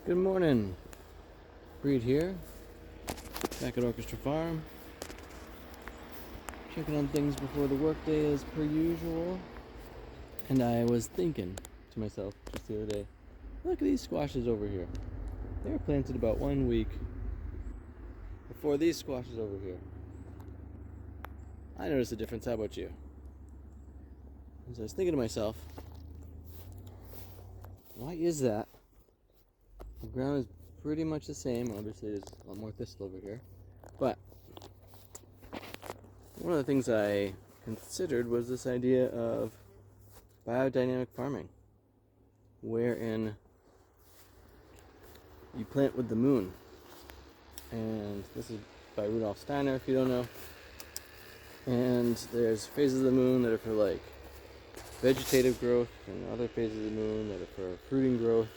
Good morning. Breed here, back at Orchestra Farm. Checking on things before the workday as per usual. And I was thinking to myself just the other day, look at these squashes over here. They were planted about 1 week before these squashes over here. I noticed a difference. How about you? As I was thinking to myself, why is that? The ground is pretty much the same. Obviously, there's a lot more thistle over here. But one of the things I considered was this idea of biodynamic farming, wherein you plant with the moon. And this is by Rudolf Steiner, if you don't know. And there's phases of the moon that are for like vegetative growth, and other phases of the moon that are for fruiting growth.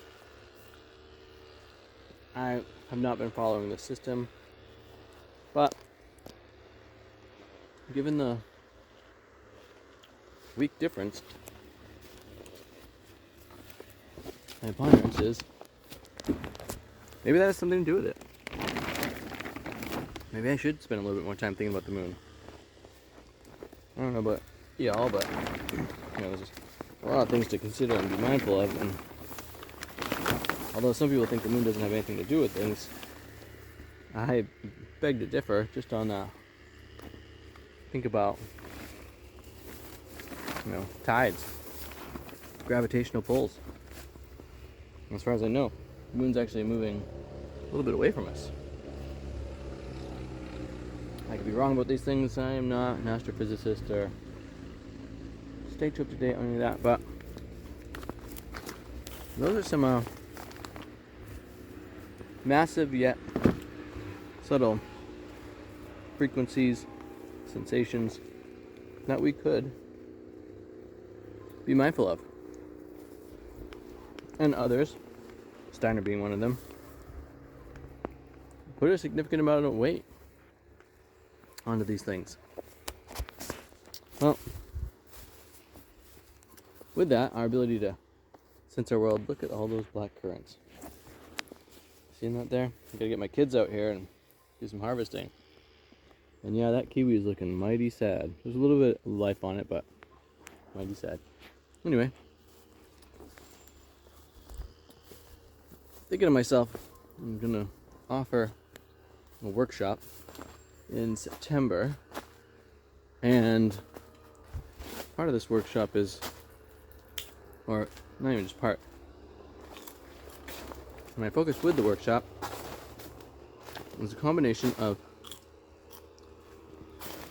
I have not been following this system, but given the week difference, my ponderance is maybe that has something to do with it. Maybe I should spend a little bit more time thinking about the moon. I don't know about y'all, but there's just a lot of things to consider and be mindful of. And although some people think the moon doesn't have anything to do with things, I beg to differ. Just on think about tides, gravitational pulls. As far as I know, the moon's actually moving a little bit away from us. I could be wrong about these things. I am not an astrophysicist or stay up to date on any of that, but those are some massive yet subtle frequencies, sensations that we could be mindful of. And others, Steiner being one of them, put a significant amount of weight onto these things. Well, with that, our ability to sense our world, look at all those black currants. Seeing that there? I gotta get my kids out here and do some harvesting. And yeah, that kiwi is looking mighty sad. There's a little bit of life on it, but mighty sad. Anyway, thinking to myself, I'm gonna offer a workshop in September, and part of this workshop is, or not even just part, my focus with the workshop is a combination of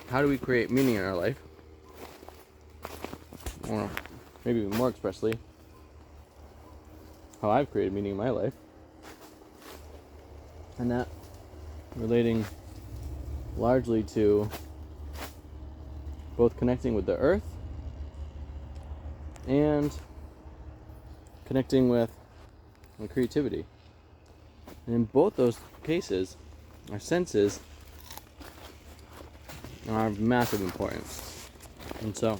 how do we create meaning in our life, or maybe even more expressly, how I've created meaning in my life, and that relating largely to both connecting with the earth and connecting with creativity. And in both those cases, our senses are of massive importance. And so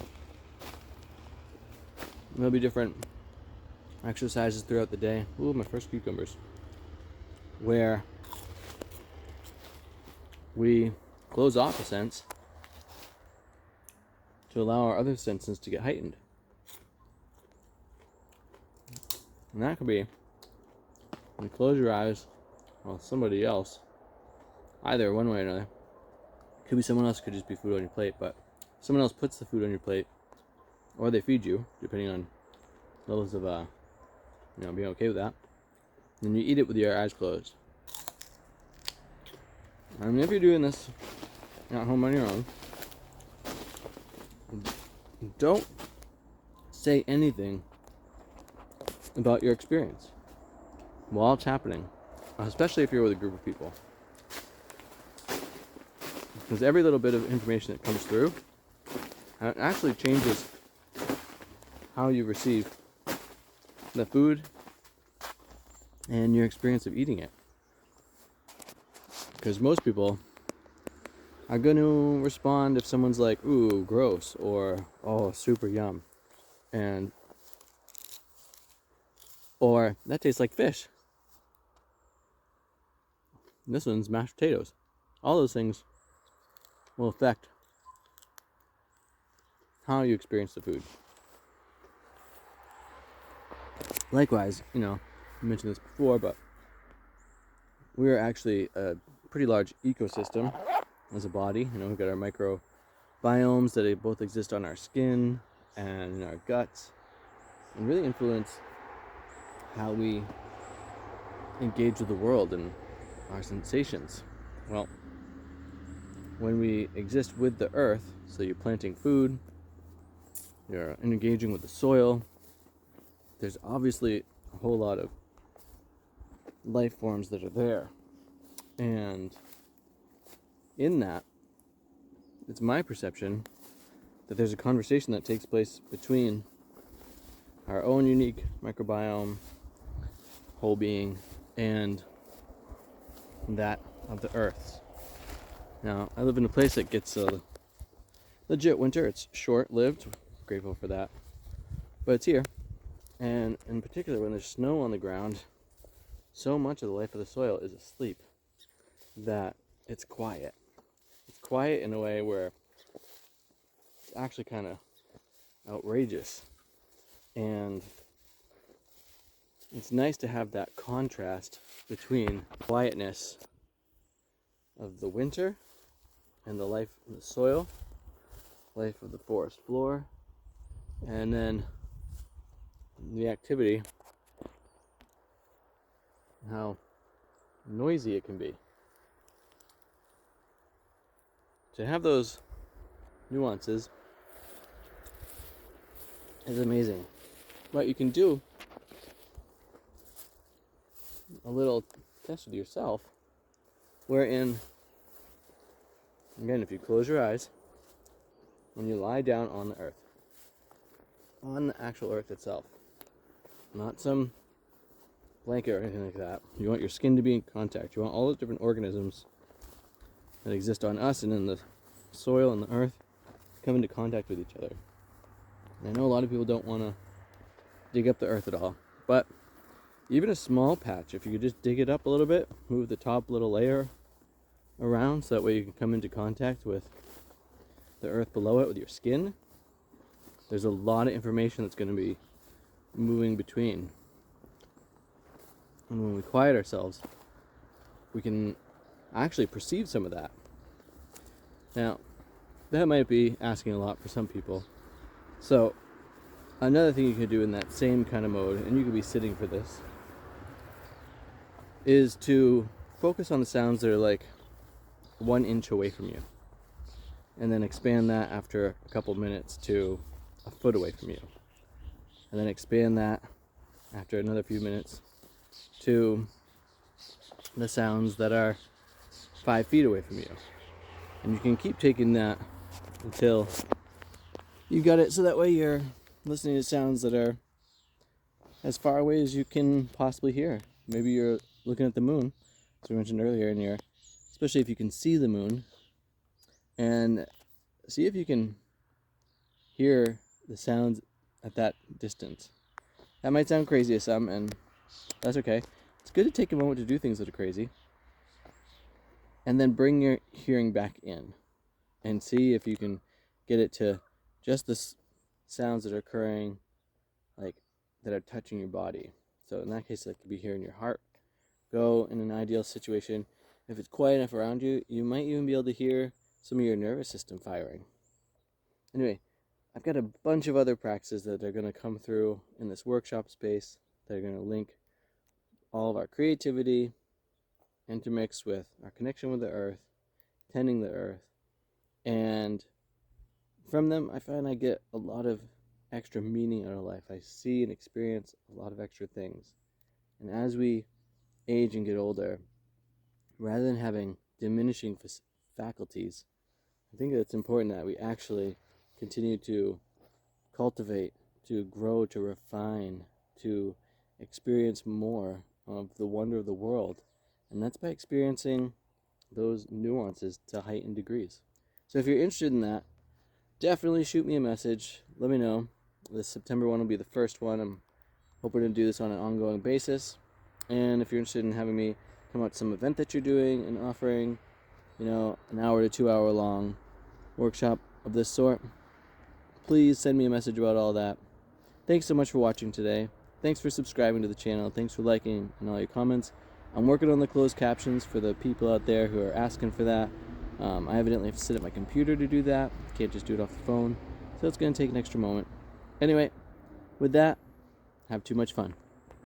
there'll be different exercises throughout the day. Ooh, my first cucumbers. Where we close off a sense to allow our other senses to get heightened. And that could be when you close your eyes while somebody else, either one way or another, could be someone else, could just be food on your plate, but someone else puts the food on your plate, or they feed you, depending on levels of being okay with that, and you eat it with your eyes closed. And if you're doing this at home on your own, don't say anything about your experience while it's happening, especially if you're with a group of people. Because every little bit of information that comes through actually changes how you receive the food and your experience of eating it. Because most people are going to respond if someone's like, ooh, gross, or, oh, super yum, and or that tastes like fish. And this one's mashed potatoes. All those things will affect how you experience the food. Likewise, I mentioned this before, but we're actually a pretty large ecosystem as a body. We've got our microbiomes that both exist on our skin and in our guts, and really influence how we engage with the world and our sensations. Well, when we exist with the earth, so you're planting food, you're engaging with the soil, there's obviously a whole lot of life forms that are there. And in that, it's my perception that there's a conversation that takes place between our own unique microbiome, whole being, and that of the earth's. Now, I live in a place that gets a legit winter. It's short-lived. Grateful for that. But it's here. And in particular, when there's snow on the ground, so much of the life of the soil is asleep that it's quiet. It's quiet in a way where it's actually kind of outrageous. And it's nice to have that contrast between quietness of the winter and the life of the soil, life of the forest floor, and then the activity, how noisy it can be. To have those nuances is amazing. What you can do, a little test with yourself, wherein, again, if you close your eyes, when you lie down on the earth, on the actual earth itself, not some blanket or anything like that. You want your skin to be in contact. You want all those different organisms that exist on us and in the soil and the earth to come into contact with each other. And I know a lot of people don't want to dig up the earth at all, but even a small patch, if you could just dig it up a little bit, move the top little layer around so that way you can come into contact with the earth below it with your skin, there's a lot of information that's going to be moving between. And when we quiet ourselves, we can actually perceive some of that. Now, that might be asking a lot for some people. So, another thing you could do in that same kind of mode, and you could be sitting for this, is to focus on the sounds that are like 1 inch away from you. And then expand that after a couple minutes to a foot away from you. And then expand that after another few minutes to the sounds that are 5 feet away from you. And you can keep taking that until you got it so that way you're listening to sounds that are as far away as you can possibly hear. Maybe you're looking at the moon, as we mentioned earlier, and especially if you can see the moon, and see if you can hear the sounds at that distance. That might sound crazy to some, and that's okay. It's good to take a moment to do things that are crazy, and then bring your hearing back in, and see if you can get it to just the sounds that are occurring, like that are touching your body. So in that case, that could be hearing your heart go. In an ideal situation, if it's quiet enough around you, you might even be able to hear some of your nervous system firing. Anyway, I've got a bunch of other practices that are going to come through in this workshop space that are going to link all of our creativity intermixed with our connection with the earth, tending the earth, and from them I find I get a lot of extra meaning out of life. I see and experience a lot of extra things. And as we age and get older, rather than having diminishing faculties, I think that it's important that we actually continue to cultivate, to grow, to refine, to experience more of the wonder of the world. And that's by experiencing those nuances to heightened degrees. So if you're interested in that, definitely shoot me a message. Let me know. This September one will be the first one. I'm hoping to do this on an ongoing basis. And if you're interested in having me come about some event that you're doing and offering, an hour to 2 hour long workshop of this sort, please send me a message about all that. Thanks so much for watching today. Thanks for subscribing to the channel. Thanks for liking and all your comments. I'm working on the closed captions for the people out there who are asking for that. I evidently have to sit at my computer to do that. Can't just do it off the phone. So it's going to take an extra moment. Anyway, with that, have too much fun.